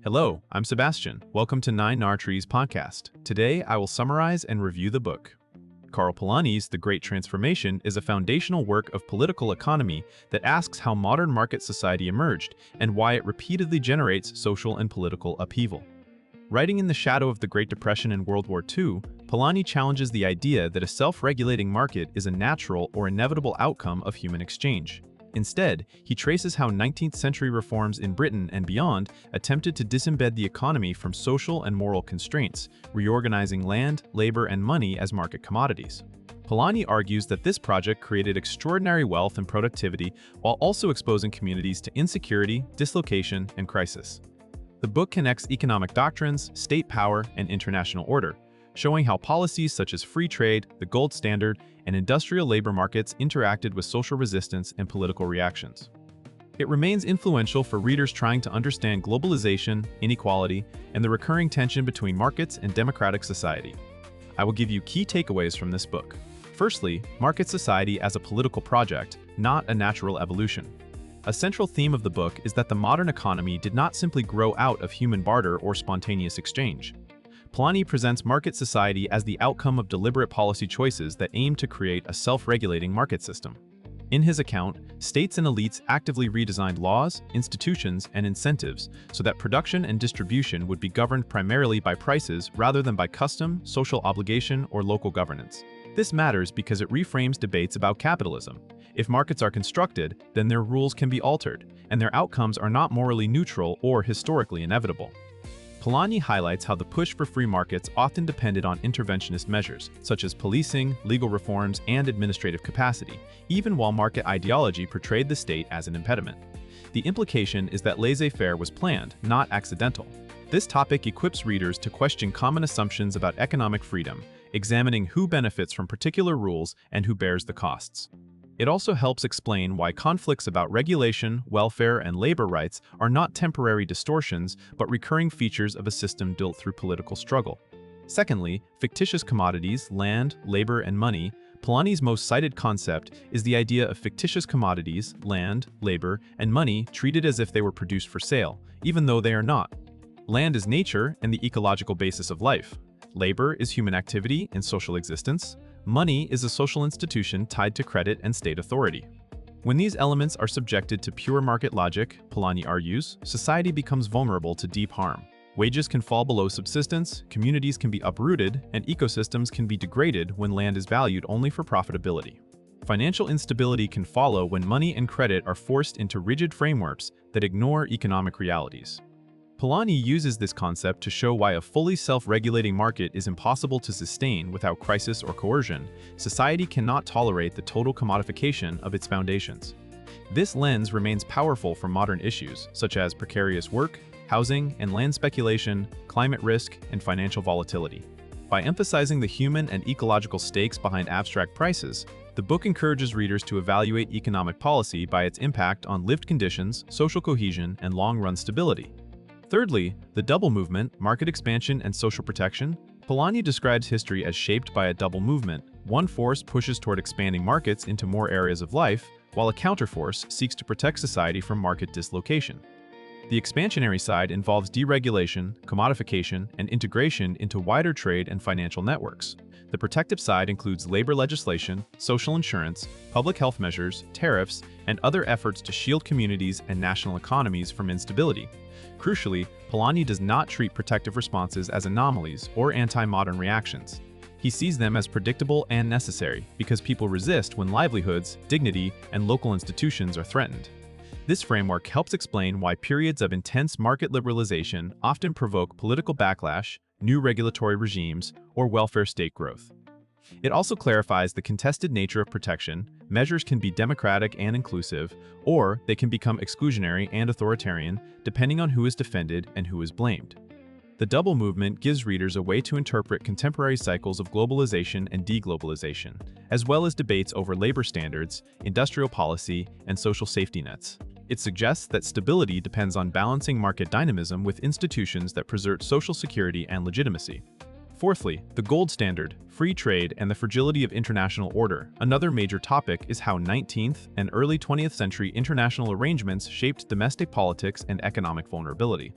Hello, I'm Sebastian. Welcome to 9 Trees podcast. Today, I will summarize and review the book. Karl Polanyi's The Great Transformation is a foundational work of political economy that asks how modern market society emerged and why it repeatedly generates social and political upheaval. Writing in the shadow of the Great Depression and World War II, Polanyi challenges the idea that a self-regulating market is a natural or inevitable outcome of human exchange. Instead, he traces how 19th-century reforms in Britain and beyond attempted to disembed the economy from social and moral constraints, reorganizing land, labor, and money as market commodities. Polanyi argues that this project created extraordinary wealth and productivity while also exposing communities to insecurity, dislocation, and crisis. The book connects economic doctrines, state power, and international order, showing how policies such as free trade, the gold standard, and industrial labor markets interacted with social resistance and political reactions. It remains influential for readers trying to understand globalization, inequality, and the recurring tension between markets and democratic society. I will give you key takeaways from this book. Firstly, market society as a political project, not a natural evolution. A central theme of the book is that the modern economy did not simply grow out of human barter or spontaneous exchange. Polanyi presents market society as the outcome of deliberate policy choices that aim to create a self-regulating market system. In his account, states and elites actively redesigned laws, institutions, and incentives so that production and distribution would be governed primarily by prices rather than by custom, social obligation, or local governance. This matters because it reframes debates about capitalism. If markets are constructed, then their rules can be altered, and their outcomes are not morally neutral or historically inevitable. Polanyi highlights how the push for free markets often depended on interventionist measures, such as policing, legal reforms, and administrative capacity, even while market ideology portrayed the state as an impediment. The implication is that laissez-faire was planned, not accidental. This topic equips readers to question common assumptions about economic freedom, examining who benefits from particular rules and who bears the costs. It also helps explain why conflicts about regulation, welfare, and labor rights are not temporary distortions, but recurring features of a system built through political struggle. Secondly, fictitious commodities, land, labor, and money. Polanyi's most cited concept is the idea of fictitious commodities, land, labor, and money treated as if they were produced for sale, even though they are not. Land is nature and the ecological basis of life. Labor is human activity and social existence. Money is a social institution tied to credit and state authority. When these elements are subjected to pure market logic, Polanyi argues, society becomes vulnerable to deep harm. Wages can fall below subsistence, communities can be uprooted, and ecosystems can be degraded when land is valued only for profitability. Financial instability can follow when money and credit are forced into rigid frameworks that ignore economic realities. Polanyi uses this concept to show why a fully self-regulating market is impossible to sustain without crisis or coercion. Society cannot tolerate the total commodification of its foundations. This lens remains powerful for modern issues, such as precarious work, housing and land speculation, climate risk, and financial volatility. By emphasizing the human and ecological stakes behind abstract prices, the book encourages readers to evaluate economic policy by its impact on lived conditions, social cohesion, and long-run stability. Thirdly, the double movement, market expansion and social protection. Polanyi describes history as shaped by a double movement. One force pushes toward expanding markets into more areas of life, while a counterforce seeks to protect society from market dislocation. The expansionary side involves deregulation, commodification, and integration into wider trade and financial networks. The protective side includes labor legislation, social insurance, public health measures, tariffs, and other efforts to shield communities and national economies from instability. Crucially, Polanyi does not treat protective responses as anomalies or anti-modern reactions. He sees them as predictable and necessary because people resist when livelihoods, dignity, and local institutions are threatened. This framework helps explain why periods of intense market liberalization often provoke political backlash, new regulatory regimes, or welfare state growth. It also clarifies the contested nature of protection. Measures can be democratic and inclusive, or they can become exclusionary and authoritarian, depending on who is defended and who is blamed. The double movement gives readers a way to interpret contemporary cycles of globalization and deglobalization, as well as debates over labor standards, industrial policy, and social safety nets. It suggests that stability depends on balancing market dynamism with institutions that preserve social security and legitimacy. Fourthly, the gold standard, free trade, and the fragility of international order. Another major topic is how 19th and early 20th century international arrangements shaped domestic politics and economic vulnerability.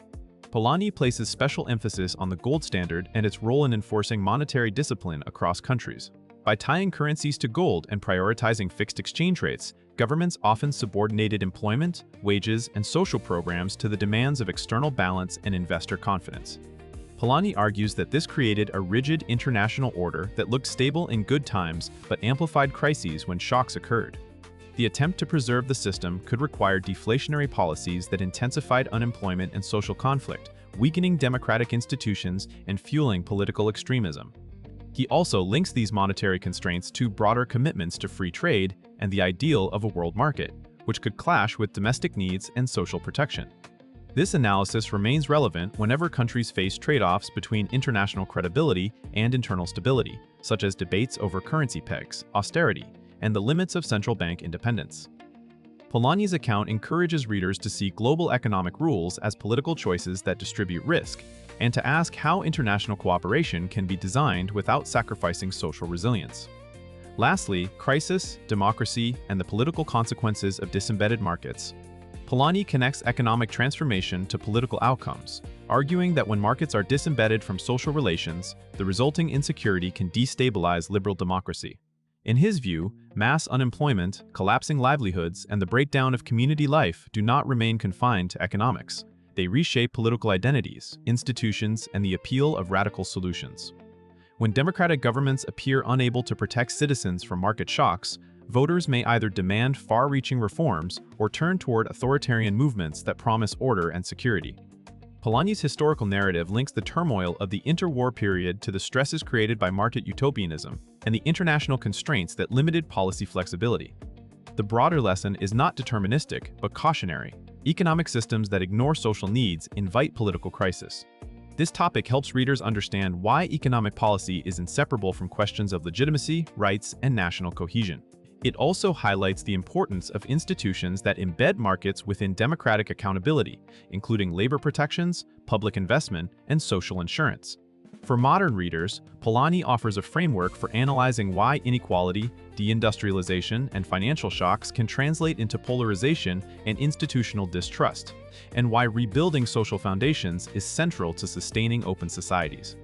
Polanyi places special emphasis on the gold standard and its role in enforcing monetary discipline across countries. By tying currencies to gold and prioritizing fixed exchange rates, governments often subordinated employment, wages, and social programs to the demands of external balance and investor confidence. Polanyi argues that this created a rigid international order that looked stable in good times but amplified crises when shocks occurred. The attempt to preserve the system could require deflationary policies that intensified unemployment and social conflict, weakening democratic institutions and fueling political extremism. He also links these monetary constraints to broader commitments to free trade and the ideal of a world market, which could clash with domestic needs and social protection. This analysis remains relevant whenever countries face trade-offs between international credibility and internal stability, such as debates over currency pegs, austerity, and the limits of central bank independence. Polanyi's account encourages readers to see global economic rules as political choices that distribute risk, and to ask how international cooperation can be designed without sacrificing social resilience. Lastly, crisis, democracy, and the political consequences of disembedded markets. Polanyi connects economic transformation to political outcomes, arguing that when markets are disembedded from social relations, the resulting insecurity can destabilize liberal democracy. In his view, mass unemployment, collapsing livelihoods, and the breakdown of community life do not remain confined to economics. They reshape political identities, institutions, and the appeal of radical solutions. When democratic governments appear unable to protect citizens from market shocks, voters may either demand far-reaching reforms or turn toward authoritarian movements that promise order and security. Polanyi's historical narrative links the turmoil of the interwar period to the stresses created by market utopianism and the international constraints that limited policy flexibility. The broader lesson is not deterministic, but cautionary. Economic systems that ignore social needs invite political crisis. This topic helps readers understand why economic policy is inseparable from questions of legitimacy, rights, and national cohesion. It also highlights the importance of institutions that embed markets within democratic accountability, including labor protections, public investment, and social insurance. For modern readers, Polanyi offers a framework for analyzing why inequality, deindustrialization, and financial shocks can translate into polarization and institutional distrust, and why rebuilding social foundations is central to sustaining open societies.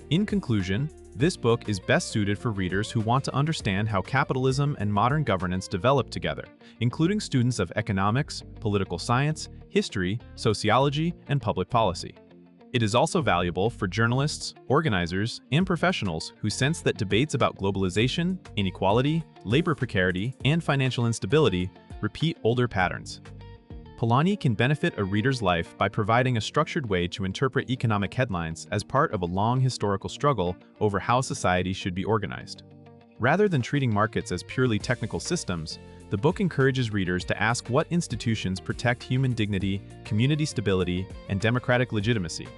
In conclusion, this book is best suited for readers who want to understand how capitalism and modern governance develop together, including students of economics, political science, history, sociology, and public policy. It is also valuable for journalists, organizers, and professionals who sense that debates about globalization, inequality, labor precarity, and financial instability repeat older patterns. Polanyi can benefit a reader's life by providing a structured way to interpret economic headlines as part of a long historical struggle over how society should be organized. Rather than treating markets as purely technical systems, the book encourages readers to ask what institutions protect human dignity, community stability, and democratic legitimacy.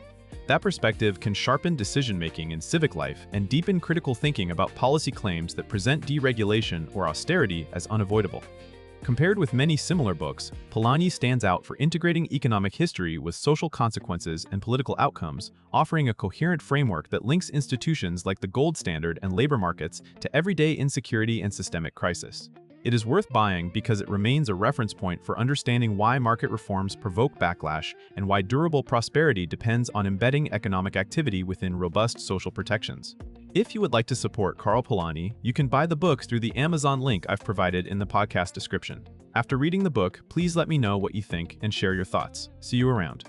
That perspective can sharpen decision-making in civic life and deepen critical thinking about policy claims that present deregulation or austerity as unavoidable. Compared with many similar books, Polanyi stands out for integrating economic history with social consequences and political outcomes, offering a coherent framework that links institutions like the gold standard and labor markets to everyday insecurity and systemic crisis. It is worth buying because it remains a reference point for understanding why market reforms provoke backlash and why durable prosperity depends on embedding economic activity within robust social protections. If you would like to support Karl Polanyi, you can buy the book through the Amazon link I've provided in the podcast description. After reading the book, please let me know what you think and share your thoughts. See you around.